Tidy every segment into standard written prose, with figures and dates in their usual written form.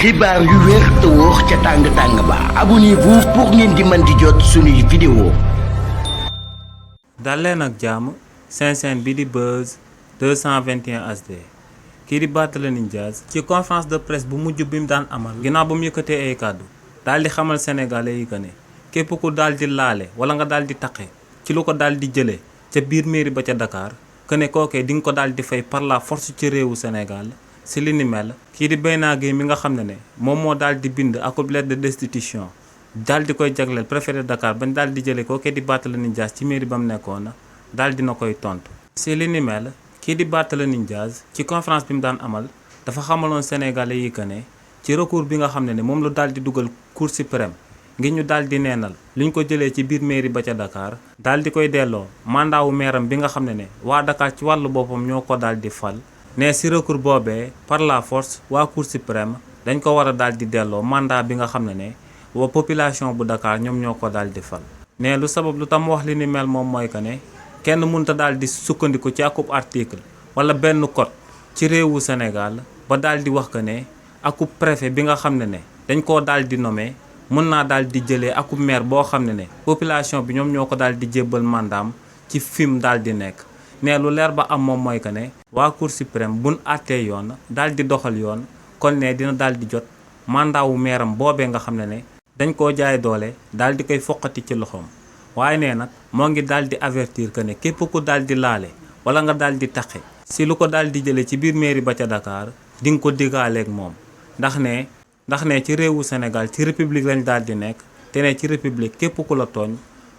xibaar yu wér te wóor ca tàng ba abonnez-vous pour ngeen di mën di jot suñuy vidéo. dal leen ak jàmm seen chaîne bi di Buzz 221 HD kii di Barthélémy Dias ci conférence de presse bu mujj bi mu daan amal ginnaaw ba mu yëkkatee ay kàddu daal di xamal sénégalais yi que ne képp ku daal di laale wala nga daal di taqe ci lu ko daal di jëlee ca biir mairie ba ca Dakar que ne kookee di nga ko daal di fay par la force ci réewu Sénégal. si li ni mel kii di Bayna Gueye mi nga xam ne moom moo daal di bind akub lettre de destitution daal di koy jagleel préfet de Dakar bañ daal di jëlee kookee di Barthélémy Dias ci mairie ba mu nekkoon daal dina koy tontu. si li ni mel kii di Barthélémy Dias ci conférence bi mu daan amal dafa xamaloon sénégalais yi que ne ci recours bi nga xam ne moom lu daal di dugal cour suprême ngir ñu daal di neenal luñ ko jëlee ci biir mairie ba ca Dakar daal di koy delloo mandat wu meeram bi nga xam ne waa Dakar ci wàllu boppam ñoo ko daal di fal. ne si recours boobee par la force waa cour suprême dañ ko war a daal di delloo mandat bi nga xam ne waa population bu Dakar ñoom ñoo ko daal di fal. ne lu sabab lu tam wax li ni mel moom mooy que ne kenn mënta daal di sukkandiku ci akub article wala benn code ci réewu Sénégal ba daal di wax que ne akub préfet bi nga xam ne dañ koo daal di nommé mën naa daal di jëlee akub maire boo xam ne population bi ñoom ñoo ko daal di jébbal mandaam ci fim daal di nekk. ne lu leer ba am moom mooy que ne waa cour suprême buñ àttee yoon daal di doxal yoon kon ne dina daal di jot mandat wu meeram boobee nga xam ne dañ koo jaay doole daal di koy foqati ci loxoom. waaye ne nag moo ngi daal di avertir que ne képp ku daal di laale wala nga daal di taqe si lu ko daal di jëlee ci biir mairie ba ca Dakar di nga ko diggaaleeg moom ndax ne ci réewu Sénégal ci république lañ daal di nekk te ne ci république képp ku la tooñ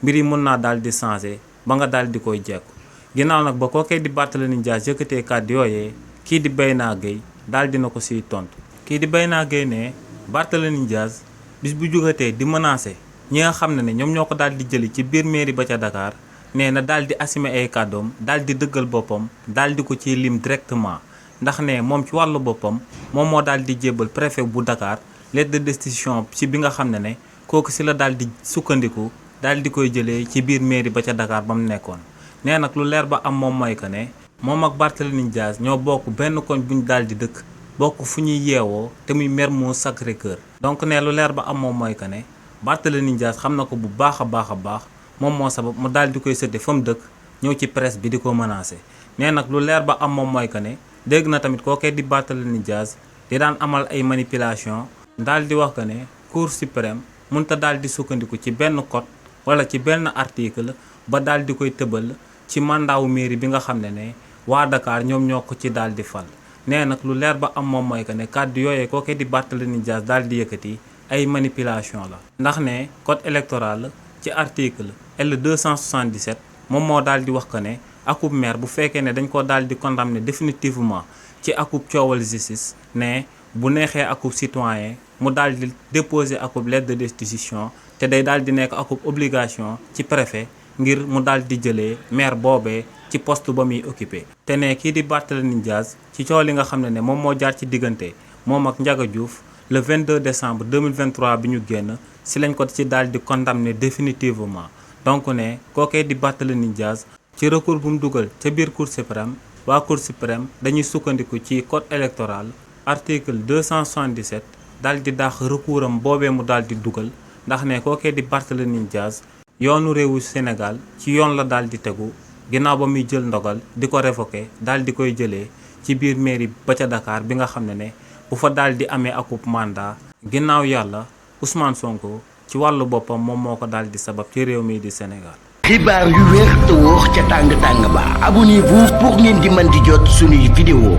mbir yi mën naa daal di changer ba nga daal di koy jekku. ginnaaw nag ba kookee di Barthélémy Dias yëkkatee kàddu yooyee kii di Bayna Gueye daal dina ko siy tontu. kii di Bayna Gueye ne Barthélémy Dias bis bu jugatee di menacer ñi nga xam ne ñoom ñoo ko daal di jëli ci biir mairie ba ca Dakar nee na daal di assumer ay kàddoom daal di dëggal boppam daal di ko ciy lim directement ndax ne moom ci wàllu boppam moom moo daal di jébbal préfet bu Dakar lettre de destitution ci bi nga xam ne kooku si la daal di sukkandiku daal di koy jëlee ci biir mairie ba ca Dakar ba mu nekkoon. nee nag lu leer ba am moom mooy que ne moom ak Barthélémy Dias ñoo bokk benn koñ buñ daal di dëkk bokk fu ñuy yeewoo te muy Mermoz Sacré-Cœur. donc ne lu leer ba am moom mooy que ne Barthélémy Dias xam na ko bu baax a baax moom moo sabab mu daal di koy sëte fa mu dëkk ñëw ci presse bi di ko menacé. nee nag lu leer ba am moom mooy que ne dégg na tamit kookee di Barthélémy Dias di daan amal ay manipulation daal di wax que ne cour suprême mënta daal di sukkandiku ci benn code wala ci benn article ba daal di koy tëbal. ci mandat wu mairie bi nga xam ne waa Dakar ñoom ñoo ko ci daal di fal. nee nag lu leer ba am moom mooy que ne kàddu yooyee kookee di Barthélémy Dias daal di yëkkati ay manipulation la. ndax ne code électoral ci article L277 moom moo daal di wax que ne akub maire bu fekkee ne dañ ko daal di condamné définitivement ci akub coowal justice ne bu neexee akub citoyen mu daal di déposer akub lettre de destitution te day daal di nekk akub obligation ci préfet. ngir mu daal di jëlee maire boobee ci poste ba muy occupé. te ne kii di Barthélémy Dias ci coow li nga xam ne moom moo jaar ci diggante moom ak Ndiaga Diouf le 22 décembre 2023 bi ñu génn si lañ ko ci daal di condamné définitivement. donc ne kookee di Barthélémy Dias ci recours bu mu dugal ca biir cour suprême waa cour suprême dañuy sukkandiku ci code électoral article 277 daal di dàq recours am boobee mu daal di dugal ndax ne kookee di Barthélémy Dias. yoonu réewu Sénégal ci yoon la daal di tegu ginnaaw ba muy jël ndogal di ko révoqué daal di koy jëlee ci biir mairie ba ca Dakar bi nga xam ne bu fa daal di amee akub mandat ginnaaw yàlla Ousmane Sonko ci wàllu boppam moom moo ko daal di sabab ci réew mi di Sénégal. xibaar yu wér te wóor ca tàng ba abonnez-vous pour ngeen di mën di jot suñuy vidéo.